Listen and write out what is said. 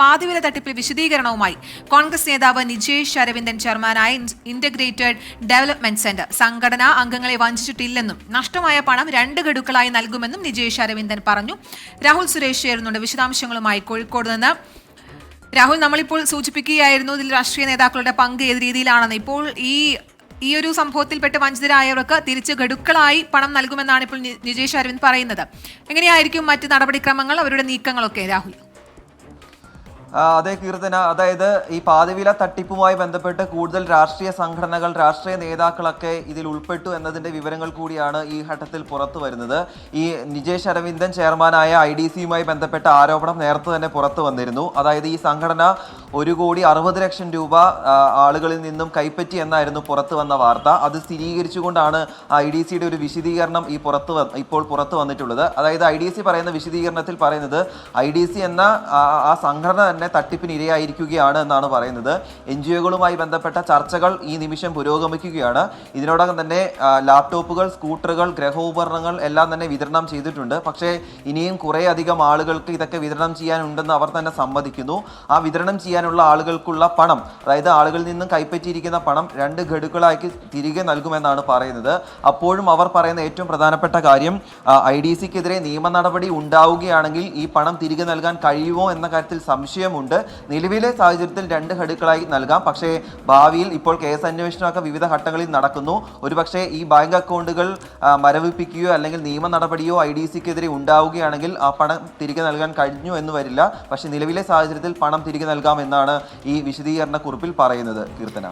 പാതിവില തട്ടിപ്പിൽ വിശദീകരണവുമായി കോൺഗ്രസ് നേതാവ് നിജേഷ് അരവിന്ദൻ ചെയർമാനായ ഇന്റഗ്രേറ്റഡ് ഡെവലപ്മെന്റ് സെന്റർ സംഘടനാ അംഗങ്ങളെ വഞ്ചിച്ചിട്ടില്ലെന്നും നഷ്ടമായ പണം 2 ഗഡുക്കളായി നൽകുമെന്നും നിജേഷ് അരവിന്ദൻ പറഞ്ഞു. രാഹുൽ സുരേഷ് ചേരുന്നുണ്ട് വിശദാംശങ്ങളുമായി കോഴിക്കോട് നിന്ന്. രാഹുൽ, നമ്മളിപ്പോൾ സൂചിപ്പിക്കുകയായിരുന്നു ഇതിൽ രാഷ്ട്രീയ നേതാക്കളുടെ പങ്ക് ഏത് രീതിയിലാണെന്ന്. ഇപ്പോൾ ഈ ഒരു സംഭവത്തിൽപ്പെട്ട് വഞ്ചിതരായവർക്ക് തിരിച്ച് ഗഡുക്കളായി പണം നൽകുമെന്നാണ് ഇപ്പോൾ നിജേഷ് അരവിന്ദ് പറയുന്നത്. എങ്ങനെയായിരിക്കും മറ്റ് നടപടിക്രമങ്ങൾ, അവരുടെ നീക്കങ്ങളൊക്കെ രാഹുൽ? അതെ കീർത്തന, അതായത് ഈ പാതിവില തട്ടിപ്പുമായി ബന്ധപ്പെട്ട് കൂടുതൽ രാഷ്ട്രീയ സംഘടനകൾ, രാഷ്ട്രീയ നേതാക്കളൊക്കെ ഇതിൽ ഉൾപ്പെട്ടു എന്നതിന്റെ വിവരങ്ങൾ കൂടിയാണ് ഈ ഘട്ടത്തിൽ പുറത്തു വരുന്നത്. ഈ നിജേഷ് അരവിന്ദൻ ചെയർമാനായ IDCയുമായി ബന്ധപ്പെട്ട ആരോപണം നേരത്തെ തന്നെ പുറത്തു വന്നിരുന്നു. അതായത് ഈ സംഘടന 1,60,00,000 രൂപ ആളുകളിൽ നിന്നും കൈപ്പറ്റി എന്നായിരുന്നു പുറത്തു വന്ന വാർത്ത. അത് സ്ഥിരീകരിച്ചുകൊണ്ടാണ് IDCയുടെ ഒരു വിശദീകരണം ഇപ്പോൾ പുറത്തു വന്നിട്ടുള്ളത്. അതായത് IDC പറയുന്ന വിശദീകരണത്തിൽ പറയുന്നത് IDC എന്ന ആ സംഘടന തന്നെ തട്ടിപ്പിന് ഇരയായിരിക്കുകയാണ് എന്നാണ് പറയുന്നത്. NGOകളുമായി ബന്ധപ്പെട്ട ചർച്ചകൾ ഈ നിമിഷം പുരോഗമിക്കുകയാണ്. ഇതിനോടകം തന്നെ ലാപ്ടോപ്പുകൾ, സ്കൂട്ടറുകൾ, ഗൃഹോപകരണങ്ങൾ എല്ലാം തന്നെ വിതരണം ചെയ്തിട്ടുണ്ട്. പക്ഷേ ഇനിയും കുറേയധികം ആളുകൾക്ക് ഇതൊക്കെ വിതരണം ചെയ്യാനുണ്ടെന്ന് അവർ തന്നെ സമ്മതിക്കുന്നു. ആ വിതരണം ചെയ്യാനുള്ള ആളുകൾക്കുള്ള പണം, അതായത് ആളുകളിൽ നിന്നും കൈപ്പറ്റിയിരിക്കുന്ന പണം 2 ഗഡുക്കളാക്കി തിരികെ നൽകുമെന്നാണ് പറയുന്നത്. അപ്പോഴും അവർ പറയുന്ന ഏറ്റവും പ്രധാനപ്പെട്ട കാര്യം, IDCക്കെതിരെ നിയമ നടപടി ഉണ്ടാവുകയാണെങ്കിൽ ഈ പണം തിരികെ നൽകാൻ കഴിയുമോ എന്ന കാര്യത്തിൽ സംശയമുണ്ട്. നിലവിലെ സാഹചര്യത്തിൽ 2 ഗഡുക്കളായി നൽകാം. പക്ഷേ ഭാവിയിൽ ഇപ്പോൾ കേസ് അന്വേഷണമൊക്കെ വിവിധ ഘട്ടങ്ങളിൽ നടക്കുന്നു. ഒരുപക്ഷെ ഈ ബാങ്ക് അക്കൗണ്ടുകൾ മരവിപ്പിക്കുകയോ അല്ലെങ്കിൽ നിയമ നടപടിയോ IDCക്കെതിരെ ഉണ്ടാവുകയാണെങ്കിൽ ആ പണം തിരികെ നൽകാൻ കഴിഞ്ഞു എന്ന് വരില്ല. പക്ഷേ നിലവിലെ സാഹചര്യത്തിൽ പണം തിരികെ നൽകാം എന്നാണ് ഈ വിശദീകരണ കുറിപ്പിൽ പറയുന്നത്. കീർത്തന.